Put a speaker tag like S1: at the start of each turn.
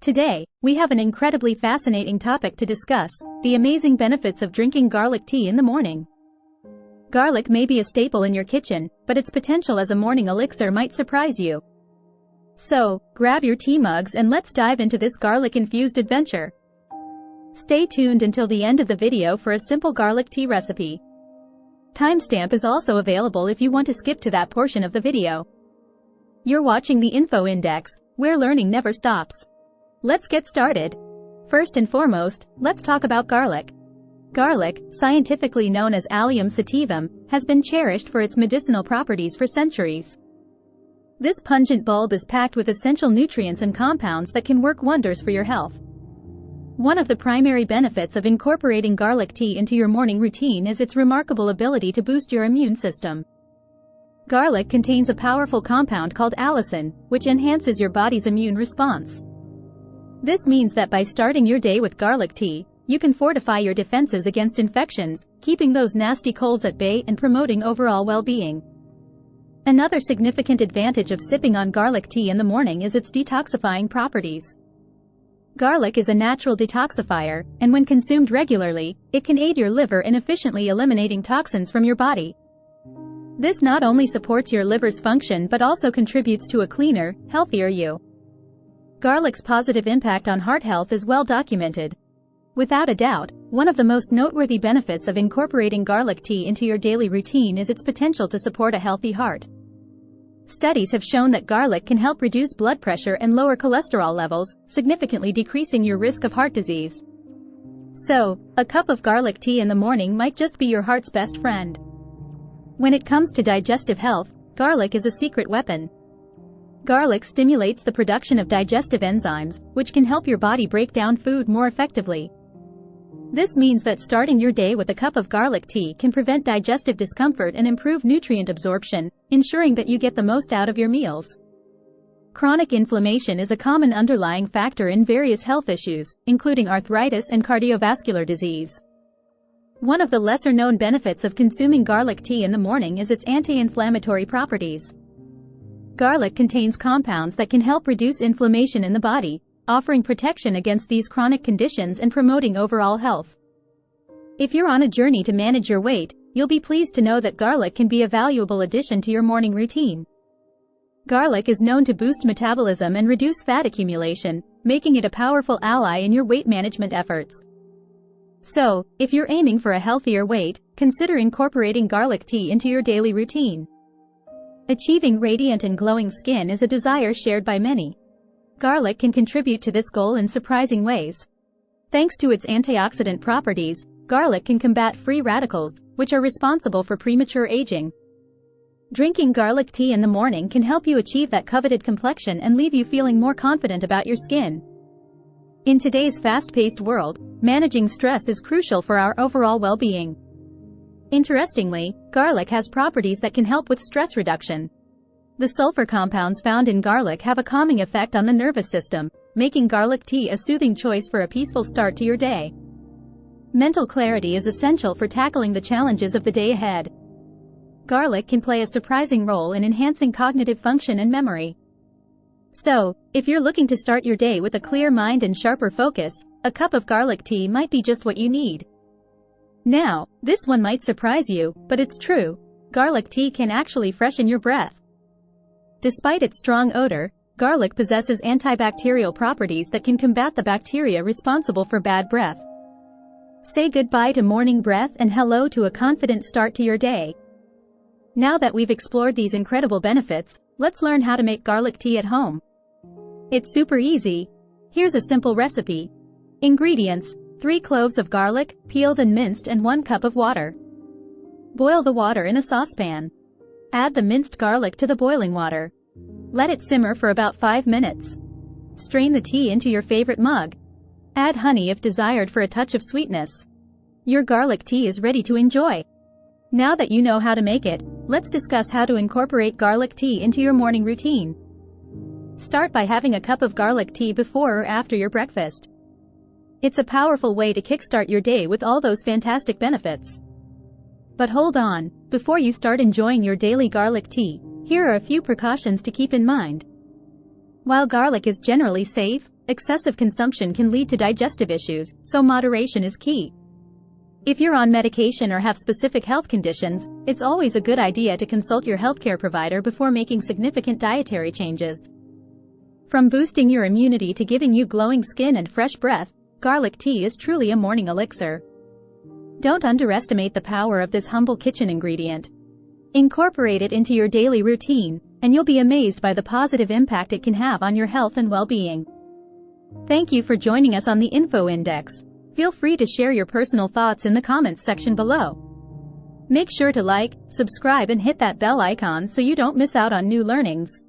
S1: Today, we have an incredibly fascinating topic to discuss: the amazing benefits of drinking garlic tea in the morning. Garlic may be a staple in your kitchen, but its potential as a morning elixir might surprise you. So, grab your tea mugs and let's dive into this garlic-infused adventure. Stay tuned until the end of the video for a simple garlic tea recipe. Timestamp is also available if you want to skip to that portion of the video. You're watching the InfoIndex, where learning never stops. Let's get started. First and foremost, let's talk about garlic. Garlic, scientifically known as Allium sativum, has been cherished for its medicinal properties for centuries. This pungent bulb is packed with essential nutrients and compounds that can work wonders for your health. One of the primary benefits of incorporating garlic tea into your morning routine is its remarkable ability to boost your immune system. Garlic contains a powerful compound called allicin, which enhances your body's immune response. This means that by starting your day with garlic tea, you can fortify your defenses against infections, keeping those nasty colds at bay and promoting overall well-being. Another significant advantage of sipping on garlic tea in the morning is its detoxifying properties. Garlic is a natural detoxifier, and when consumed regularly, it can aid your liver in efficiently eliminating toxins from your body. This not only supports your liver's function but also contributes to a cleaner, healthier you. Garlic's positive impact on heart health is well documented. Without a doubt, one of the most noteworthy benefits of incorporating garlic tea into your daily routine is its potential to support a healthy heart. Studies have shown that garlic can help reduce blood pressure and lower cholesterol levels, significantly decreasing your risk of heart disease. So, a cup of garlic tea in the morning might just be your heart's best friend. When it comes to digestive health, garlic is a secret weapon. Garlic stimulates the production of digestive enzymes, which can help your body break down food more effectively. This means that starting your day with a cup of garlic tea can prevent digestive discomfort and improve nutrient absorption, ensuring that you get the most out of your meals. Chronic inflammation is a common underlying factor in various health issues, including arthritis and cardiovascular disease. One of the lesser-known benefits of consuming garlic tea in the morning is its anti-inflammatory properties. Garlic contains compounds that can help reduce inflammation in the body, offering protection against these chronic conditions and promoting overall health. If you're on a journey to manage your weight, you'll be pleased to know that garlic can be a valuable addition to your morning routine. Garlic is known to boost metabolism and reduce fat accumulation, making it a powerful ally in your weight management efforts. So, if you're aiming for a healthier weight, consider incorporating garlic tea into your daily routine. Achieving radiant and glowing skin is a desire shared by many. Garlic can contribute to this goal in surprising ways. Thanks to its antioxidant properties, garlic can combat free radicals, which are responsible for premature aging. Drinking garlic tea in the morning can help you achieve that coveted complexion and leave you feeling more confident about your skin. In today's fast-paced world, managing stress is crucial for our overall well-being. Interestingly, garlic has properties that can help with stress reduction. The sulfur compounds found in garlic have a calming effect on the nervous system, making garlic tea a soothing choice for a peaceful start to your day. Mental clarity is essential for tackling the challenges of the day ahead. Garlic can play a surprising role in enhancing cognitive function and memory. So, if you're looking to start your day with a clear mind and sharper focus, a cup of garlic tea might be just what you need. Now, this one might surprise you, but it's true. Garlic tea can actually freshen your breath. Despite its strong odor, garlic possesses antibacterial properties that can combat the bacteria responsible for bad breath. Say goodbye to morning breath and hello to a confident start to your day. Now that we've explored these incredible benefits, let's learn how to make garlic tea at home. It's super easy. Here's a simple recipe. Ingredients: 3 cloves of garlic, peeled and minced, and 1 cup of water. Boil the water in a saucepan. Add the minced garlic to the boiling water. Let it simmer for about 5 minutes. Strain the tea into your favorite mug. Add honey if desired for a touch of sweetness. Your garlic tea is ready to enjoy. Now that you know how to make it, let's discuss how to incorporate garlic tea into your morning routine. Start by having a cup of garlic tea before or after your breakfast. It's a powerful way to kickstart your day with all those fantastic benefits. But hold on, before you start enjoying your daily garlic tea, here are a few precautions to keep in mind. While garlic is generally safe, excessive consumption can lead to digestive issues, so moderation is key. If you're on medication or have specific health conditions, it's always a good idea to consult your healthcare provider before making significant dietary changes. From boosting your immunity to giving you glowing skin and fresh breath, garlic tea is truly a morning elixir. Don't underestimate the power of this humble kitchen ingredient. Incorporate it into your daily routine, and you'll be amazed by the positive impact it can have on your health and well-being. Thank you for joining us on the InfoIndex. Feel free to share your personal thoughts in the comments section below. Make sure to like, subscribe and hit that bell icon so you don't miss out on new learnings.